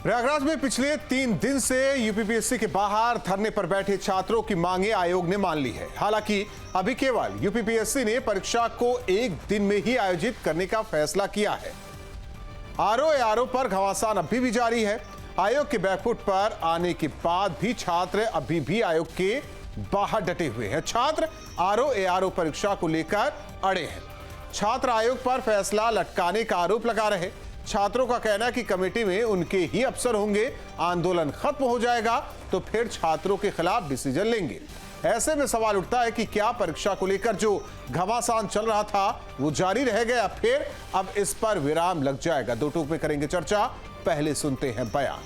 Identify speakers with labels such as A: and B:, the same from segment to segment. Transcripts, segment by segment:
A: प्रयागराज में पिछले 3 दिन से यूपीपीएससी के बाहर धरने पर बैठे छात्रों की मांगे आयोग ने मान ली है। हालांकि अभी केवल यूपीपीएससी ने परीक्षा को एक दिन में ही आयोजित करने का फैसला किया है। आरओ पर घमासान अभी भी जारी है। आयोग के बैकफुट पर आने के बाद भी छात्र अभी भी आयोग के बाहर डटे हुए हैं। छात्र आरओ परीक्षा को लेकर अड़े हैं। छात्र आयोग पर फैसला लटकाने का आरोप लगा रहे। छात्रों का कहना है कि कमेटी में उनके ही अफसर होंगे, आंदोलन खत्म हो जाएगा तो फिर छात्रों के खिलाफ डिसीजन लेंगे। ऐसे में सवाल उठता है कि क्या परीक्षा को लेकर जो घमासान चल रहा था वो जारी रह गया, फिर अब इस पर विराम लग जाएगा। दो टूक में करेंगे चर्चा, पहले सुनते हैं बयान।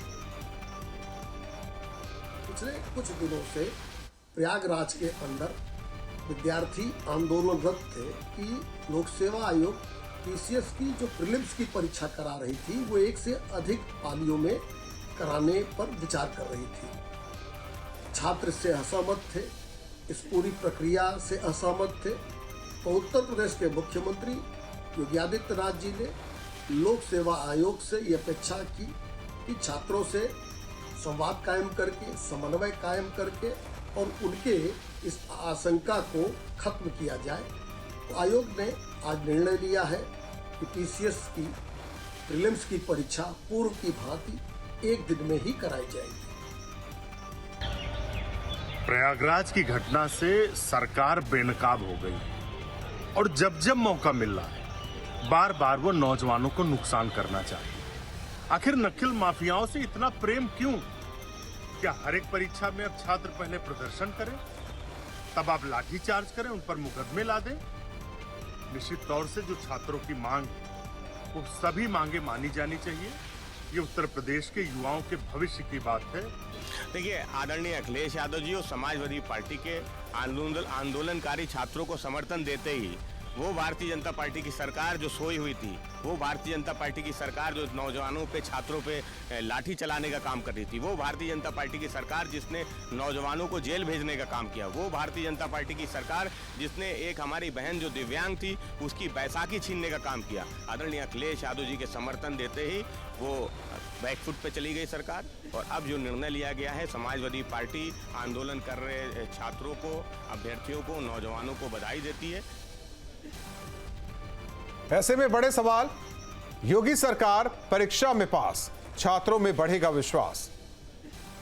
B: पिछले कुछ दिनों से प्रयागराज के अंदर विद्यार्थी आंदोलनरत थे कि लोक सेवा आयोग पीसीएस की जो प्रीलिम्स की परीक्षा करा रही थी वो एक से अधिक पालियों में कराने पर विचार कर रही थी। छात्र इससे असहमत थे, इस पूरी प्रक्रिया से असहमत थे। तो उत्तर प्रदेश के मुख्यमंत्री योगी आदित्यनाथ जी ने लोक सेवा आयोग से ये अपेक्षा की कि छात्रों से संवाद कायम करके, समन्वय कायम करके और उनके इस आशंका को खत्म किया जाए। तो आयोग ने आज निर्णय लिया है कि पीसीएस की प्रीलिम्स की परीक्षा पूर्व की भांति एक दिन में ही कराई जाएगी।
C: प्रयागराज की घटना से सरकार बेनकाब हो गई और जब जब मौका मिल रहा है बार बार वो नौजवानों को नुकसान करना चाहिए। आखिर नक्सल माफियाओं से इतना प्रेम क्यों? क्या हर एक परीक्षा में अब छात्र पहले प्रदर्शन करें, तब आप लाठीचार्ज करें, उन पर मुकदमे ला दें? निश्चित तौर से जो छात्रों की मांग वो सभी मांगे मानी जानी चाहिए। ये उत्तर प्रदेश के युवाओं के भविष्य की बात है।
D: देखिए, आदरणीय अखिलेश यादव जी और समाजवादी पार्टी के आंदोलनकारी छात्रों को समर्थन देते ही वो भारतीय जनता पार्टी की सरकार जो सोई हुई थी, वो भारतीय जनता पार्टी की सरकार जो नौजवानों पे, छात्रों पे लाठी चलाने का काम कर रही थी, वो भारतीय जनता पार्टी की सरकार जिसने नौजवानों को जेल भेजने का काम किया, वो भारतीय जनता पार्टी की सरकार जिसने एक हमारी बहन जो दिव्यांग थी उसकी बैसाखी छीनने का काम किया। आदरणीय अखिलेश यादव जी के समर्थन देते ही वो बैकफुट पे चली गई सरकार। और अब जो निर्णय लिया गया है, समाजवादी पार्टी आंदोलन कर रहे छात्रों को, अभ्यर्थियों को, नौजवानों को बधाई देती है।
A: ऐसे में बड़े सवाल, योगी सरकार परीक्षा में पास, छात्रों में बढ़ेगा विश्वास।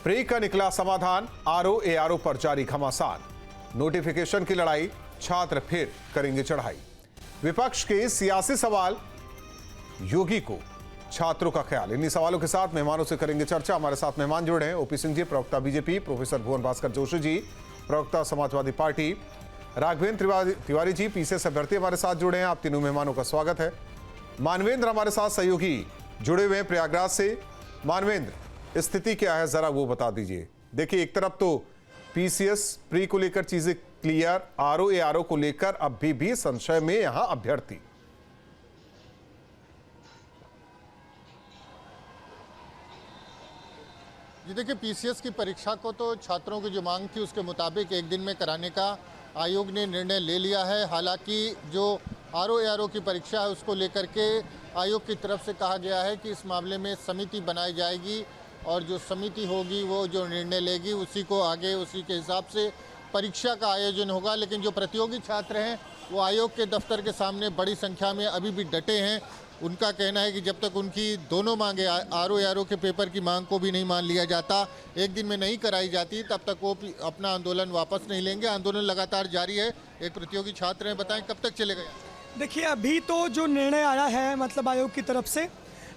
A: प्री का निकला समाधान, आरओ पर जारी घमासान। नोटिफिकेशन की लड़ाई, छात्र फिर करेंगे चढ़ाई। विपक्ष के सियासी सवाल, योगी को छात्रों का ख्याल। इन्हीं सवालों के साथ मेहमानों से करेंगे चर्चा। हमारे साथ मेहमान जुड़े हैं ओपी सिंह जी, प्रवक्ता बीजेपी, प्रोफेसर भुवन भास्कर जोशी जी, प्रवक्ता समाजवादी पार्टी, राघवेंद्र तिवारी जी पीसीएस अभ्यर्थी हमारे साथ जुड़े हैं। आप तीनों मेहमानों का स्वागत है। मानवेंद्र हमारे साथ सहयोगी जुड़े हुए हैं प्रयागराज से। मानवेंद्र, स्थिति क्या है जरा वो बता दीजिए। देखिए, एक तरफ तो पीसीएस प्री को लेकर चीजें क्लियर, आरओ को लेकर अभी भी संशय में यहां अभ्यर्थी।
E: जी देखिए, पीसीएस की परीक्षा को तो छात्रों की जो मांग थी उसके मुताबिक एक दिन में कराने का आयोग ने निर्णय ले लिया है। हालांकि जो आरओ की परीक्षा है उसको लेकर के आयोग की तरफ से कहा गया है कि इस मामले में समिति बनाई जाएगी और जो समिति होगी वो जो निर्णय लेगी उसी को आगे उसी के हिसाब से परीक्षा का आयोजन होगा। लेकिन जो प्रतियोगी छात्र हैं वो आयोग के दफ्तर के सामने बड़ी संख्या में अभी भी डटे हैं। उनका कहना है कि जब तक उनकी दोनों मांगे, आरओ के पेपर की मांग को भी नहीं मान लिया जाता, एक दिन में नहीं कराई जाती, तब तक वो अपना आंदोलन वापस नहीं लेंगे। आंदोलन लगातार जारी है। एक प्रतियोगी छात्र हैं, बताएं कब तक चलेगा?
F: देखिए, अभी तो जो निर्णय आया है मतलब आयोग की तरफ से,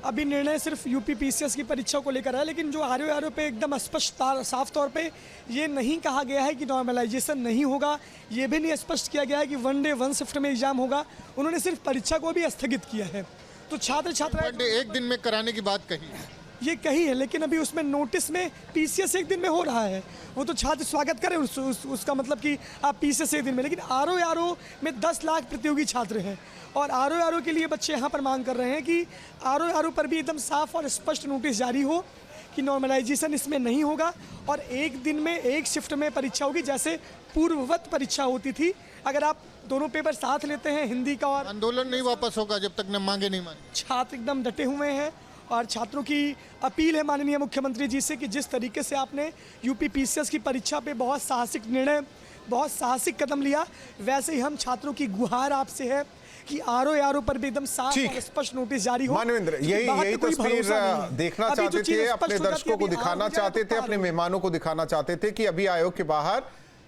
F: अभी निर्णय सिर्फ यूपी पीसीएस की परीक्षा को लेकर है। लेकिन जो आरओ पे एकदम स्पष्ट साफ तौर पे ये नहीं कहा गया है कि नॉर्मलाइजेशन नहीं होगा, ये भी नहीं स्पष्ट किया गया है कि 1 डे 1 शिफ्ट में एग्जाम होगा। उन्होंने सिर्फ परीक्षा को भी स्थगित किया है। तो छात्र
E: एक दिन में कराने की बात कही है,
F: ये कही है, लेकिन अभी उसमें नोटिस में पीसीएस एक दिन में हो रहा है। वो तो छात्र स्वागत करें उसका मतलब कि आप पीसीएस एक दिन में, लेकिन आरओ में 10 लाख प्रतियोगी छात्र हैं और आरओ के लिए बच्चे यहाँ पर मांग कर रहे हैं कि आरओ पर भी एकदम साफ और स्पष्ट नोटिस जारी हो कि नॉर्मलाइजेशन इसमें नहीं होगा और एक दिन में एक शिफ्ट में परीक्षा होगी, जैसे पूर्ववत परीक्षा होती थी। अगर आप दोनों पेपर साथ लेते हैं, हिंदी का, और
E: आंदोलन नहीं वापस होगा जब तक न मांगे नहीं माने।
F: छात्र एकदम डटे हुए हैं और छात्रों की अपील है माननीय मुख्यमंत्री जी से कि जिस तरीके से आपने यूपी पीसीएस की परीक्षा पे बहुत साहसिक निर्णय, बहुत साहसिक कदम लिया, वैसे ही हम छात्रों की गुहार आपसे है कि आरओ पर भी एकदम साफ और स्पष्ट नोटिस जारी हो।
A: मानवेंद्र, यही तस्वीर देखना चाहते थे, अपने दर्शकों को दिखाना चाहते थे, अपने मेहमानों को दिखाना चाहते थे कि अभी आयोग के बाहर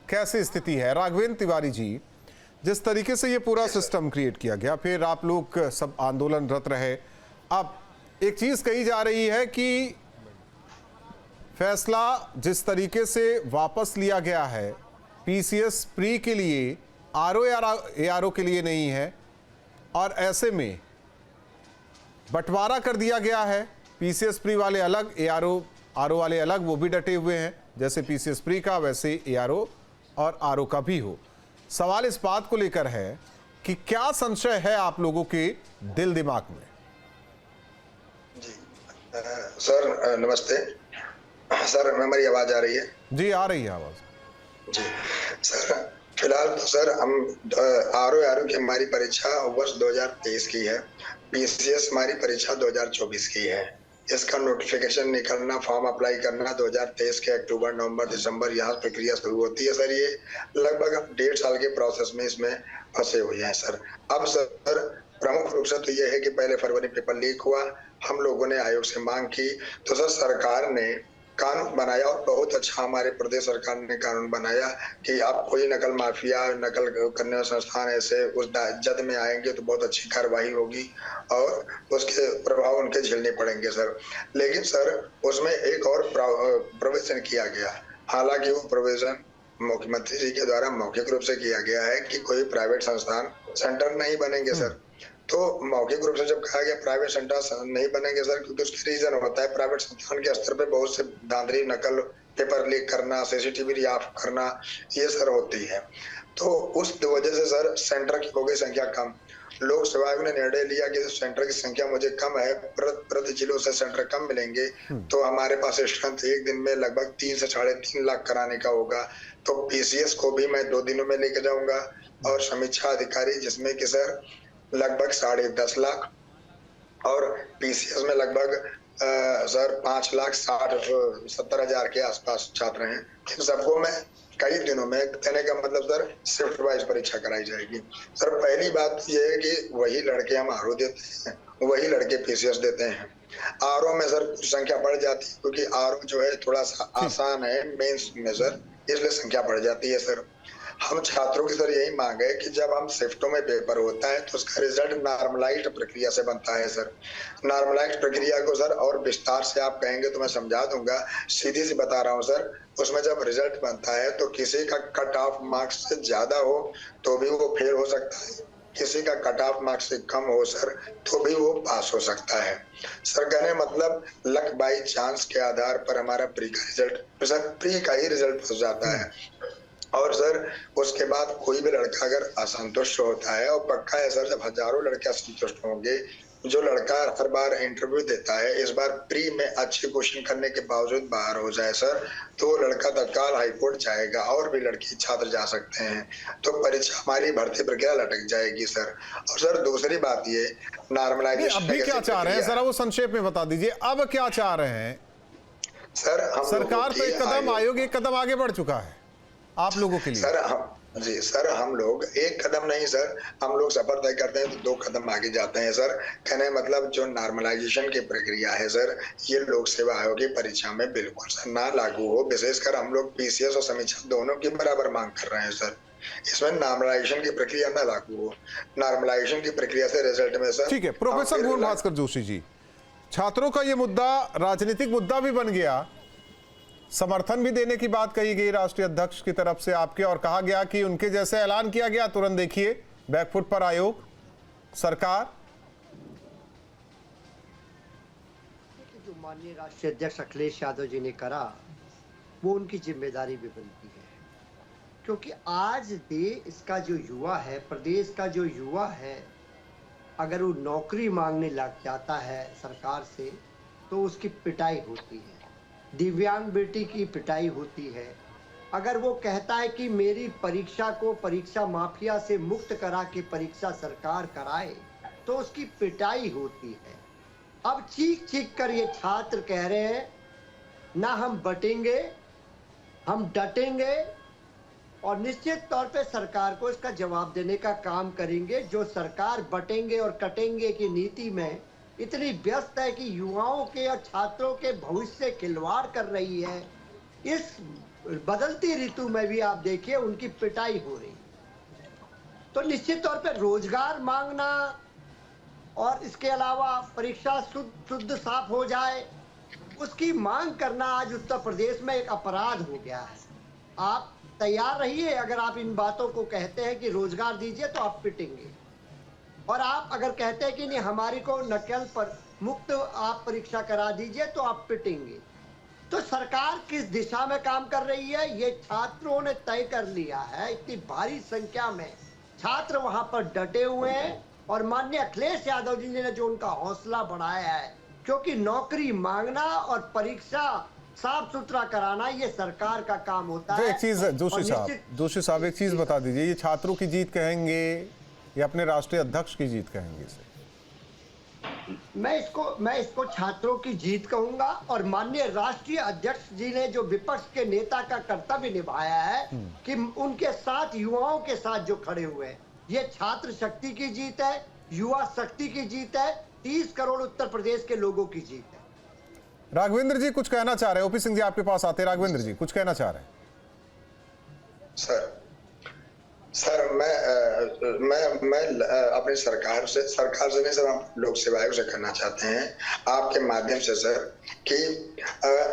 A: कैसी स्थिति है। राघवेंद्र तिवारी जी, जिस तरीके से ये पूरा सिस्टम क्रिएट किया गया, फिर आप लोग सब आंदोलनरत रहे, अब एक चीज कही जा रही है कि फैसला जिस तरीके से वापस लिया गया है पीसीएस प्री के लिए, आरओ के लिए नहीं है, और ऐसे में बंटवारा कर दिया गया है, पीसीएस प्री वाले अलग, आरओ वाले अलग, वो भी डटे हुए हैं, जैसे पीसीएस प्री का वैसे एआरओ और आरओ का भी हो। सवाल इस बात को लेकर है कि क्या संशय है आप लोगों के दिल दिमाग में?
G: जी सर नमस्ते सर, हमारी आवाज आ रही है?
A: जी आ रही है आवाज।
G: जी सर, फिलहाल तो सर हम आरओ की हमारी परीक्षा वर्ष 2023 की है, पीसीएस हमारी परीक्षा 2024 की है। इसका नोटिफिकेशन निकलना, फॉर्म अप्लाई करना 2023 के अक्टूबर, नवंबर, दिसंबर, यहाँ प्रक्रिया शुरू होती है सर। ये लगभग 1.5 साल के प्रोसेस में इसमें फंसे हुए हैं सर। अब सर प्रमुख रूप से तो ये है कि पहले फरवरी पेपर लीक हुआ, हम लोगों ने आयोग से मांग की, तो सर सरकार ने कानून बनाया, और बहुत अच्छा हमारे प्रदेश सरकार ने कानून बनाया कि आप कोई नकल माफिया, नकल करने वाले संस्थान ऐसे उस जद में आएंगे तो बहुत अच्छी कार्रवाई होगी और उसके प्रभाव उनके झेलने पड़ेंगे सर। लेकिन सर उसमें एक और प्रोविजन किया गया, हालांकि वो प्रोविजन मुख्यमंत्री जी के द्वारा मौखिक रूप से किया गया है कि कोई प्राइवेट संस्थान सेंटर नहीं बनेंगे सर। तो मौखिक रूप से जब कहा गया प्राइवेट सेंटर नहीं बनेंगे सर, क्योंकि उसकी रीजन होता है प्राइवेट संस्थान के स्तर पे बहुत से धांधली, नकल, पेपर लीक करना, सीसीटीवी रियाफ करना, ये सर होती है। तो उस वजह से सर सेंटर की हो गई संख्या कम। लोक सेवा आयोग ने निर्णय लिया कि सेंटर की संख्या मुझे कम है, प्रति जिलों से सेंटर कम मिलेंगे, तो हमारे पास स्ट्रेंथ एक दिन में लगभग 3 से 3.5 लाख कराने का होगा। तो पीसीएस को भी मैं 2 दिनों में लेके जाऊंगा, और समीक्षा अधिकारी जिसमें कि सर लगभग 10.5 लाख, और पीसीएस में लगभग सर 5,60,70,000 के आसपास छात्र हैं। इन सबको मैं कई दिनों में, कहने का मतलब सर शिफ्ट वाइज परीक्षा कराई जाएगी सर। पहली बात यह है कि वही लड़के हम आरओ देते हैं, वही लड़के पीसीएस देते हैं। आरओ में सर संख्या बढ़ जाती है, क्योंकि आरओ जो है थोड़ा सा आसान है मेंस में सर, इसलिए संख्या बढ़ जाती है सर। हम छात्रों की सर यही मांग है कि जब हम शिफ्टों में पेपर होता है तो उसका रिजल्ट नॉर्मलाइज्ड प्रक्रिया से बनता है सर। नॉर्मलाइज्ड प्रक्रिया को सर और विस्तार से आप कहेंगे तो मैं समझा दूंगा, सीधी सी बता रहा हूँ सर। उसमें जब रिजल्ट बनता है तो किसी का कट ऑफ मार्क्स से ज्यादा हो तो भी वो फेल हो सकता है, किसी का कट ऑफ मार्क्स से कम हो सर तो भी वो पास हो सकता है सर। कहने मतलब लक बाई चांस के आधार पर हमारा प्री का रिजल्ट, सर प्री का ही रिजल्ट हो जाता है। और सर उसके बाद कोई भी लड़का अगर असंतुष्ट होता है, और पक्का है सर जब हजारों लड़के असंतुष्ट होंगे, जो लड़का हर बार इंटरव्यू देता है, इस बार प्री में अच्छी क्वेश्चन करने के बावजूद बाहर हो जाए सर, तो लड़का तत्काल हाईकोर्ट जाएगा, और भी लड़की छात्र जा सकते हैं, तो परीक्षा हमारी भर्ती प्रक्रिया लटक जाएगी सर। और सर दूसरी बात ये नॉर्मलाइजेशन,
A: अभी क्या चाह रहे हैं जरा वो संक्षेप में बता दीजिए, अब क्या चाह रहे हैं
G: सर?
A: सरकार तो एक कदम, आयोग एक कदम आगे बढ़ चुका है आप लोगों के लिए
G: सर। हम लोग एक कदम नहीं सर, हम लोग सफर तय करते हैं तो 2 कदम आगे जाते हैं सर। कहने मतलब जो नॉर्मलाइजेशन की प्रक्रिया है सर, ये लोक सेवा आयोग की परीक्षा में बिल्कुल सर ना लागू हो। विशेषकर हम लोग पीसीएस और समीक्षा दोनों की बराबर मांग कर रहे हैं सर। इसमें नॉर्मलाइजेशन की प्रक्रिया ना लागू हो। नॉर्मलाइजेशन की प्रक्रिया से रिजल्ट में सर,
A: ठीक है। प्रोफेसर गुण भास्कर जोशी जी, छात्रों का ये मुद्दा राजनीतिक मुद्दा भी बन गया, समर्थन भी देने की बात कही गई राष्ट्रीय अध्यक्ष की तरफ से आपके, और कहा गया कि उनके जैसे ऐलान किया गया तुरंत देखिए बैकफुट पर आयोग सरकार।
H: जो माननीय राष्ट्रीय अध्यक्ष अखिलेश यादव जी ने करा वो उनकी जिम्मेदारी भी बनती है, क्योंकि आज देश का जो युवा है, प्रदेश का जो युवा है, अगर वो नौकरी मांगने लग जाता है सरकार से तो उसकी पिटाई होती है, दिव्यांग बेटी की पिटाई होती है। अगर वो कहता है कि मेरी परीक्षा को परीक्षा माफिया से मुक्त करा के परीक्षा सरकार कराए तो उसकी पिटाई होती है। अब चीख चीख कर ये छात्र कह रहे हैं ना हम बटेंगे, हम डटेंगे और निश्चित तौर पे सरकार को इसका जवाब देने का काम करेंगे। जो सरकार बटेंगे और कटेंगे की नीति में इतनी व्यस्त है कि युवाओं के और छात्रों के भविष्य से खिलवाड़ कर रही है, इस बदलती ऋतु में भी आप देखिए उनकी पिटाई हो रही। तो निश्चित तौर पे रोजगार मांगना और इसके अलावा परीक्षा शुद्ध साफ हो जाए, उसकी मांग करना आज उत्तर प्रदेश में एक अपराध हो गया है। आप तैयार रहिए, अगर आप इन बातों को कहते हैं कि रोजगार दीजिए तो आप पिटेंगे, और आप अगर कहते हैं कि नहीं हमारी को नकल पर मुक्त आप परीक्षा करा दीजिए तो आप पिटेंगे। तो सरकार किस दिशा में काम कर रही है ये छात्रों ने तय कर लिया है। इतनी भारी संख्या में छात्र वहां पर डटे हुए हैं और माननीय अखिलेश यादव जी ने जो उनका हौसला बढ़ाया है, क्योंकि नौकरी मांगना और परीक्षा साफ सुथरा कराना ये सरकार का काम होता है।
A: एक चीज जोशी साहब एक चीज बता दीजिए, ये छात्रों की जीत कहेंगे या अपने राष्ट्रीय अध्यक्ष की जीत कहेंगे इसे?
H: मैं इसको छात्रों की जीत कहूंगा, और माननीय राष्ट्रीय अध्यक्ष जी ने जो विपक्ष के नेता का कर्तव्य निभाया है कि उनके साथ युवाओं के साथ जो खड़े हुए हैं, ये छात्र शक्ति की जीत है, युवा शक्ति की जीत है, 30 करोड़ उत्तर प्रदेश के लोगों की जीत है।
A: राघवेंद्र जी कुछ कहना चाह रहे हैं? ओपी सिंह जी आपके पास आते हैं। राघवेंद्र जी कुछ कहना चाह रहे हैं?
G: सर मैं अपनी सरकार से नहीं सर, हम लोक सेवा आयोग से कहना चाहते हैं आपके माध्यम से सर कि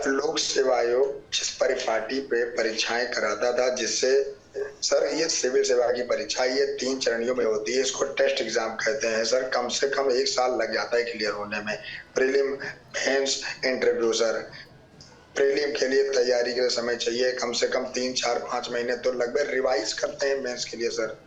G: लोक सेवा आयोग जिस परिपाटी पे परीक्षाएं कराता था, जिससे सर ये सिविल सेवा की परीक्षा ये 3 चरणों में होती है, इसको टेस्ट एग्जाम कहते हैं सर। कम से कम 1 साल लग जाता है क्लियर होने में, prelim mains interview sir. Prelim के लिए तैयारी के लिए समय चाहिए कम से कम 3, 4, 5 महीने तो लगभग रिवाइज करते हैं मेंस के लिए सर।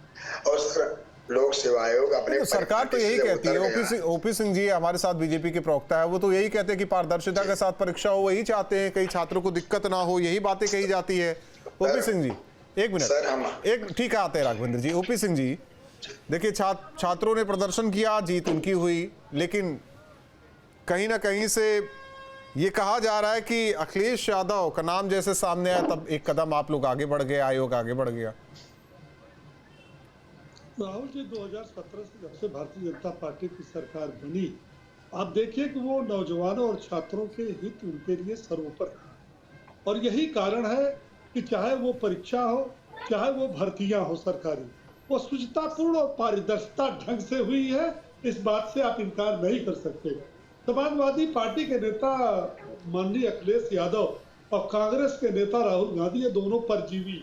G: और सर लोक सेवा आयोग अपने
A: सरकार तो यही कहती है, ओपी सिंह जी हमारे साथ बीजेपी के प्रवक्ता है, वो तो यही कहते हैं कि पारदर्शिता के साथ परीक्षा हो, वही चाहते हैं, कई छात्रों को दिक्कत ना हो, यही बातें कही जाती है। ओपी सिंह जी एक मिनट, एक ठीक आते हैं राघवेंद्र जी। ओपी सिंह जी देखिए, छात्रों ने प्रदर्शन किया, जीत उनकी हुई, लेकिन कहीं ना कहीं से ये कहा जा रहा है कि अखिलेश यादव का नाम जैसे सामने आया तब एक कदम आप लोग आगे बढ़ गए, आयोग आगे बढ़ गया।
I: राहुल जी 2017 से जब से भारतीय जनता पार्टी की सरकार बनी, आप देखिए कि वो नौजवानों और छात्रों के हित उनके लिए सर्वोपरि, और यही कारण है कि चाहे वो परीक्षा हो, चाहे वो भर्तियां हो सरकारी, वो शुचितापूर्ण और पारदर्शिता ढंग से हुई है। इस बात से आप इनकार नहीं कर सकते। समाजवादी पार्टी के नेता माननीय अखिलेश यादव और कांग्रेस के नेता राहुल गांधी, ये दोनों परजीवी,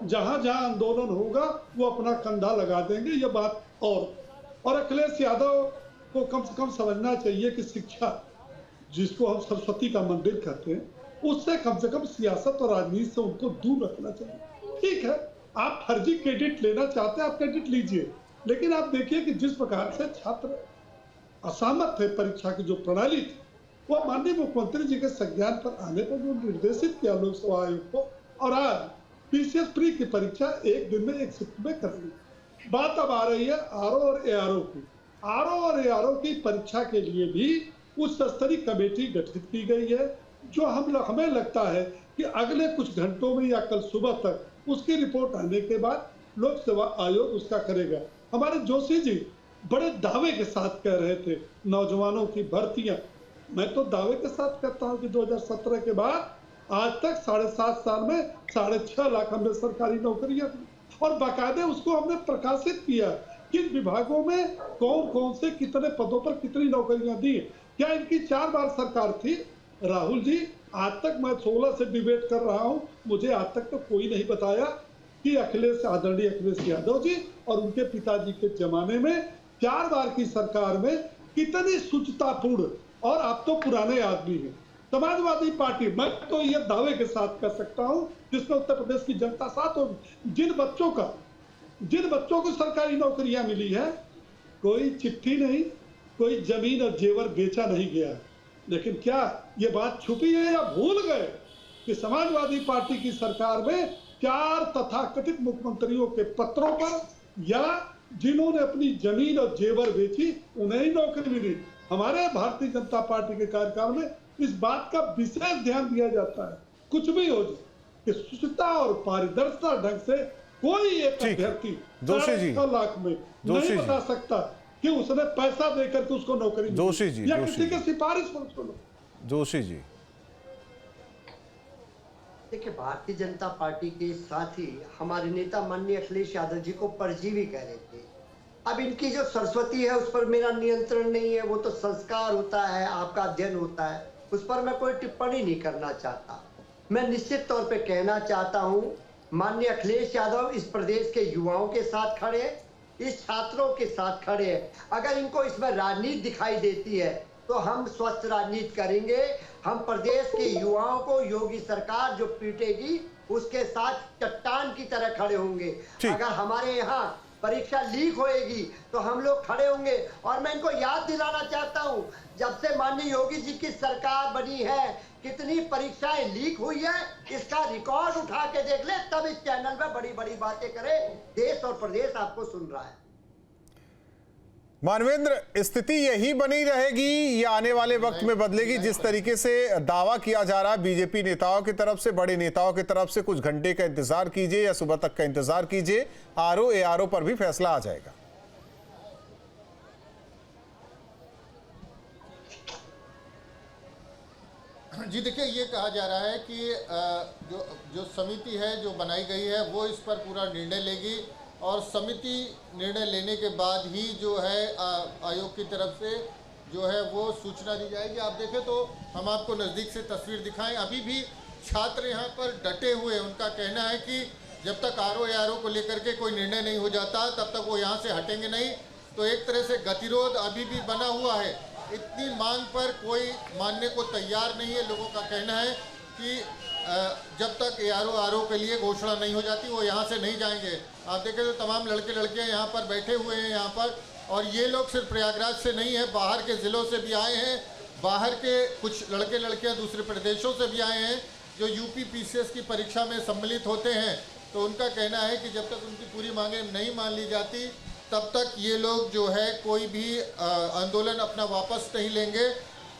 I: जहां जहां आंदोलन होगा वो अपना कंधा लगा देंगे, ये बात। और अखिलेश यादव को कम से कम समझना चाहिए कि शिक्षा, जिसको हम सरस्वती का मंदिर कहते हैं, उससे कम से कम सियासत और राजनीति से उनको दूर रखना चाहिए। ठीक है, आप फर्जी क्रेडिट लेना चाहते हैं, आप क्रेडिट लीजिए, लेकिन आप देखिए कि जिस प्रकार से छात्र असहमत थे परीक्षा की जो प्रणाली थी, वो माननीय मुख्यमंत्री जी के संज्ञान पर आने पर जो निर्देशित किया लोक सेवा आयोग को, और आज पीसीएस प्री की परीक्षा 1 दिन में 1 शिफ्ट में कर ली। बात अब आ रही है आरओ और एआरओ की। आरओ और एआरओ की परीक्षा के लिए भी उच्च स्तरीय कमेटी गठित की गई है, जो हमें लगता है कि अगले कुछ घंटों में या कल सुबह तक उसकी रिपोर्ट आने के बाद लोक सेवा आयोग उसका करेगा। हमारे जोशी जी बड़े दावे के साथ कह रहे थे नौजवानों की भर्तियां, मैं तो दावे के साथ कहता हूं कि 2017 के बाद आज तक 7.5 साल में 6.5 लाख हमने सरकारी नौकरियां दी, और बाकायदे उसको हमने प्रकाशित किया किन विभागों में कौन कौन से कितने पदों पर कितनी नौकरियां दी। क्या इनकी 4 बार सरकार थी? राहुल जी, आज तक मैं 16 से डिबेट कर रहा हूं, मुझे आज तक तो कोई नहीं बताया कि आदरणीय अखिलेश यादव जी और उनके पिताजी के जमाने में 4 बार की सरकार में कितनी शुचितापूर्ण, और आप तो पुराने आदमी हैं, समाजवादी पार्टी, मैं तो ये दावे के साथ कर सकता हूं जिसमें उत्तर प्रदेश की जनता साथ होगी, जिन बच्चों को सरकारी नौकरियां मिली है, कोई चिट्ठी नहीं, कोई जमीन और जेवर बेचा नहीं गया। लेकिन क्या ये बात छुपी है या भूल गए कि समाजवादी पार्टी की सरकार में 4 तथाकथित मुख्यमंत्रियों के पत्रों पर, या जिन्होंने अपनी जमीन और जेवर बेची उन्हें ही नौकरी मिली। हमारे भारतीय जनता पार्टी के कार्यकाल में इस बात का विशेष ध्यान दिया जाता है, कुछ भी हो जाए, कि शुचिता और पारदर्शिता ढंग से कोई एक अभ्यर्थी
A: जोशी जी
I: 6 लाख में नहीं बता सकता कि उसने पैसा देकर के उसको नौकरी
A: जोशी जी
I: या किसी के सिफारिश पर उसको।
A: जोशी जी
H: देखिए, भारतीय जनता पार्टी के साथ ही हमारे नेता माननीय अखिलेश यादव जी को परजीवी कह रहे थे। अब इनकी जो सरस्वती है उस पर मेरा नियंत्रण नहीं है, वो तो संस्कार होता है, आपका अध्ययन होता है, उस पर मैं कोई टिप्पणी नहीं करना चाहता। मैं निश्चित तौर पे कहना चाहता हूं, माननीय अखिलेश यादव इस प्रदेश के युवाओं के साथ खड़े, इस छात्रों के साथ खड़े हैं। अगर इनको इसमें राजनीति दिखाई देती है तो हम स्वस्थ राजनीति करेंगे। हम प्रदेश के युवाओं को योगी सरकार जो पीटेगी उसके साथ चट्टान की तरह खड़े होंगे। अगर हमारे यहाँ परीक्षा लीक होएगी तो हम लोग खड़े होंगे। और मैं इनको याद दिलाना चाहता हूं, जब से माननीय योगी जी की सरकार बनी है कितनी परीक्षाएं लीक हुई है, इसका रिकॉर्ड उठा के देख ले, तब इस चैनल में बड़ी बड़ी बातें करे। देश और प्रदेश आपको सुन रहा है।
A: मानवेंद्र, स्थिति यही बनी रहेगी या आने वाले वक्त में बदलेगी? जिस तरीके से दावा किया जा रहा है बीजेपी नेताओं की तरफ से, बड़े नेताओं की तरफ से, कुछ घंटे का इंतजार कीजिए या सुबह तक का इंतजार कीजिए, आरओ एआरओ पर भी फैसला आ जाएगा।
E: जी देखिए, ये कहा जा रहा है कि जो समिति है जो बनाई गई है वो इस पर पूरा निर्णय लेगी और समिति निर्णय लेने के बाद ही जो है आयोग की तरफ से जो है वो सूचना दी जाएगी। आप देखें तो हम आपको नज़दीक से तस्वीर दिखाएं, अभी भी छात्र यहाँ पर डटे हुए। उनका कहना है कि जब तक आरओ एआरओ को लेकर के कोई निर्णय नहीं हो जाता तब तक वो यहाँ से हटेंगे नहीं। तो एक तरह से गतिरोध अभी भी बना हुआ है। इतनी मांग पर कोई मानने को तैयार नहीं है। लोगों का कहना है कि जब तक एआरओ आरओ के लिए घोषणा नहीं हो जाती वो यहाँ से नहीं जाएंगे। आप देखें तो तमाम लड़के लड़कियाँ यहाँ पर बैठे हुए हैं यहाँ पर, और ये लोग सिर्फ प्रयागराज से नहीं है, बाहर के ज़िलों से भी आए हैं। बाहर के कुछ लड़के लड़कियाँ दूसरे प्रदेशों से भी आए हैं जो यूपी पीसीएस की परीक्षा में सम्मिलित होते हैं। तो उनका कहना है कि जब तक उनकी पूरी मांगें नहीं मान ली जाती तब तक ये लोग जो है कोई भी आंदोलन अपना वापस नहीं लेंगे।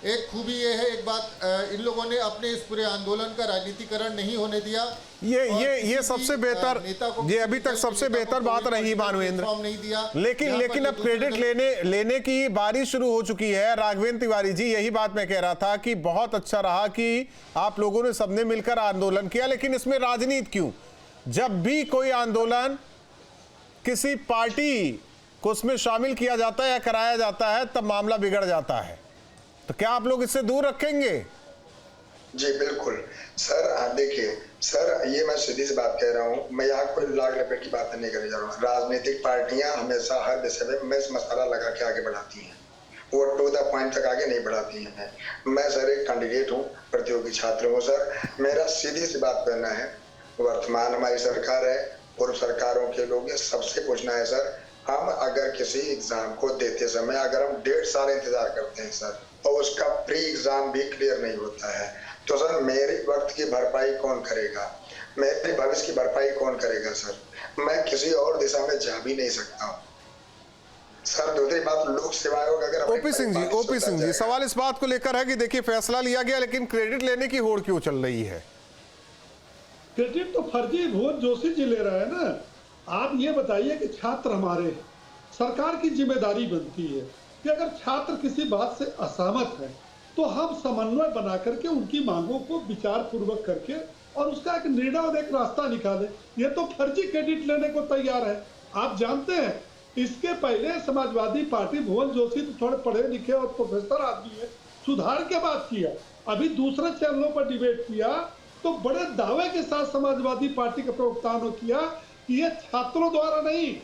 E: एक खूबी ये है, एक बात, इन लोगों ने अपने इस पूरे आंदोलन का राजनीतिकरण नहीं होने दिया।
A: ये सबसे बेहतर, ये अभी तक सबसे बेहतर बात रही मानवेंद्र,
E: नहीं दिया।
A: लेकिन अब क्रेडिट लेने की बारी शुरू हो चुकी है। राघवेंद्र तिवारी जी, यही बात मैं कह रहा था कि बहुत अच्छा रहा कि आप लोगों ने सबने मिलकर आंदोलन किया, लेकिन इसमें राजनीति क्यों? जब भी कोई आंदोलन किसी पार्टी को उसमें शामिल किया जाता है या कराया जाता है तब मामला बिगड़ जाता है। तो क्या आप लोग इससे दूर रखेंगे?
G: जी बिल्कुल सर। आप देखिए सर, ये मैं सीधी सी बात कह रहा हूँ, मैं यहाँ कोई लाग लपेट की बात नहीं करने जा रहा हूँ। राजनीतिक पार्टियां हमेशा हर विषय में मिस मसाला लगा के आगे बढ़ाती हैं, वो टू द पॉइंट तक आगे नहीं बढ़ाती हैं। मैं सर एक कैंडिडेट हूँ, प्रतियोगी छात्र हूँ सर। मेरा सीधी सी बात कहना है, वर्तमान हमारी सरकार है, पूर्व सरकारों के लोग, ये सबसे पूछना है सर, हम अगर किसी एग्जाम को देते समय अगर हम 1.5 साल इंतजार करते हैं सर और उसका प्री एग्जाम भी क्लियर नहीं होता है तो सर मेरे वक्त की भरपाई कौन करेगा, मेरे भविष्य की भरपाई कौन करेगा सर? मैं किसी और दिशा में जा भी नहीं सकता हूँ सर। दूसरी बात, लोक सेवा आयोग अगर
A: ओपी सिंह जी, सवाल इस बात को लेकर है कि देखिए फैसला लिया गया लेकिन क्रेडिट लेने की होड़ क्यों चल रही है?
I: क्रेडिट तो फर्जी भुवन जोशी जी ले रहे हैं ना। आप ये बताइए कि छात्र हमारे, सरकार की जिम्मेदारी बनती है कि अगर छात्र किसी बात से असहमत है तो हम समन्वय बना करके उनकी मांगों को विचार पूर्वक करके और उसका एक निर्णय और एक रास्ता निकाले। ये तो फर्जी क्रेडिट लेने को तैयार है। आप जानते हैं इसके पहले समाजवादी पार्टी, भुवन जोशी तो थोड़े पढ़े लिखे और प्रोफेसर आदमी है, सुधार के बात किया। अभी दूसरे चैनलों पर डिबेट किया तो बड़े दावे के साथ समाजवादी पार्टी के प्रवक्ताओं ने किया कि ये छात्रों द्वारा नहीं,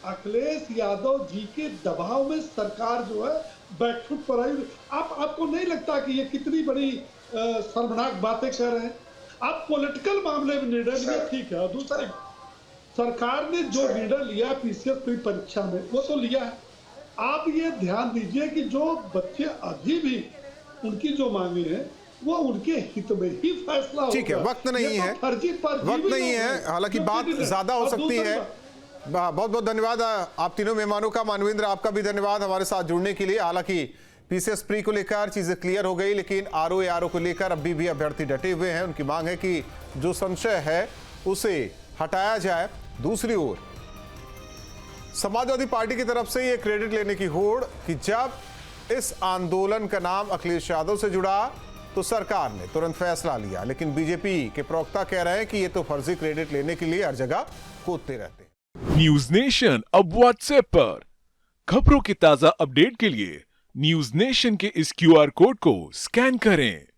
I: अखिलेश यादव जी के दबाव में सरकार जो है बैकफुट पर आई। आपको नहीं लगता कि ये कितनी बड़ी शर्मनाक बातें कर रहे हैं? आप पॉलिटिकल मामले में निर्णय लिया, ठीक है, और दूसरी सरकार ने जो निर्णय लिया पीसीएस प्री परीक्षा में वो तो लिया है। आप ये ध्यान दीजिए कि जो बच्चे अभी भी उनकी जो मांगे हैं वो उनके हित में ही फैसला होगा।
A: ठीक है, वक्त नहीं है, वक्त नहीं है, हालांकि बात ज्यादा हो सकती है। बहुत बहुत धन्यवाद आप तीनों मेहमानों का। मानवेंद्र, आपका भी धन्यवाद हमारे साथ जुड़ने के लिए। हालांकि पीसीएस प्री को लेकर चीजें क्लियर हो गई, लेकिन आरओ को लेकर अभी भी अभ्यर्थी डटे हुए हैं। उनकी मांग है कि जो संशय है उसे हटाया जाए। दूसरी ओर समाजवादी पार्टी की तरफ से यह क्रेडिट लेने की होड़ कि जब इस आंदोलन का नाम अखिलेश यादव से जुड़ा तो सरकार ने तुरंत फैसला लिया, लेकिन बीजेपी के प्रवक्ता कह रहे हैं कि ये तो फर्जी क्रेडिट लेने के लिए हर जगह कूदते रहते हैं।
J: न्यूज नेशन अब व्हाट्सएप पर खबरों की ताजा अपडेट के लिए न्यूज नेशन के इस क्यूआर कोड को स्कैन करें।